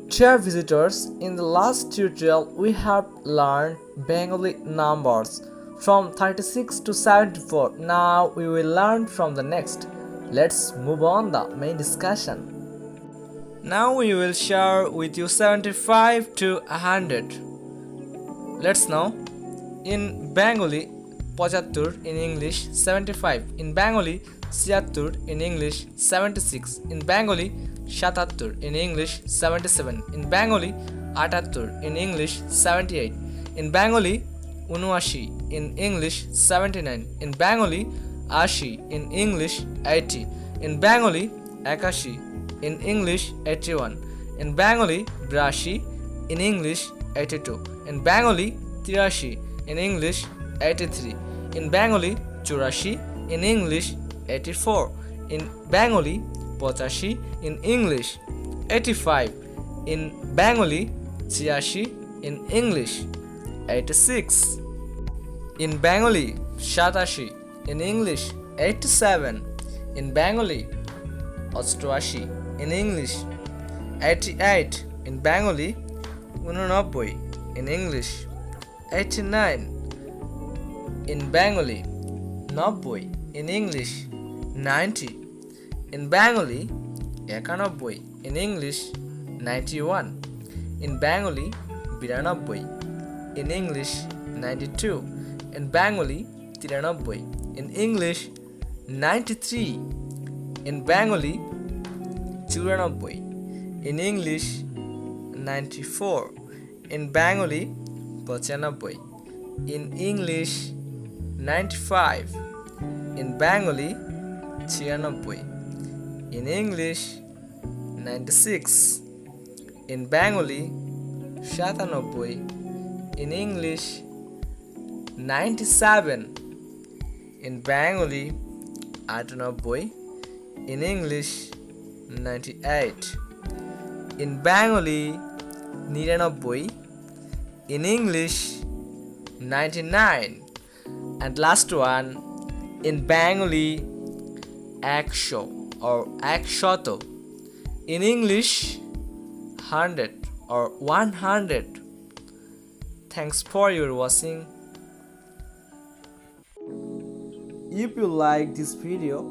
Dear visitors, in the last tutorial we have learned Bengali numbers from 36 to 74. Now we will learn from the next. Let's move on the main discussion. Now we will share with you 75 to 100. Let's know. In Bengali, 75 in English, 75. In Bengali, 76 in English, 76. In Bengali, 77 in English, 77. In Bengali, 78 in English, 78. In Bengali, 79 in English, 79. In Bengali, 80 in English, 80. In Bengali, 81 in English, 81. In Bengali, 82 in English, 82. In Bengali, 83 in English, 83. In Bengali, 84 in English, 84. In Bengali, 85 in English, 85. In Bengali, 86 in English, 86. In Bengali, 87 in English, 87. In Bengali, 88 in English, 88. In Bengali, 89 in English, 89. In Bengali, 90 in English, 90. In Bengali, 91 in English, 91. In Bengali, 92 in English, 92. In Bengali, 93 in English, 93. In Bengali, 94 in English, 94. In Bengali, 95 in English, 95. In Bengali, 96 in English, 96. In Bengali, 97 in English, 97. In Bengali, 98 in English, 98. In Bengali, 99 in English, 99. And last one, in Bengali, 100 or 100. In English, 100 or 100. Thanks for your watching. If you like this video,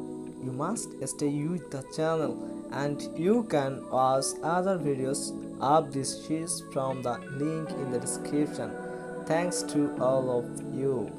you must stay with the channel and you can watch other videos of this series from the link in the description. Thanks to all of you.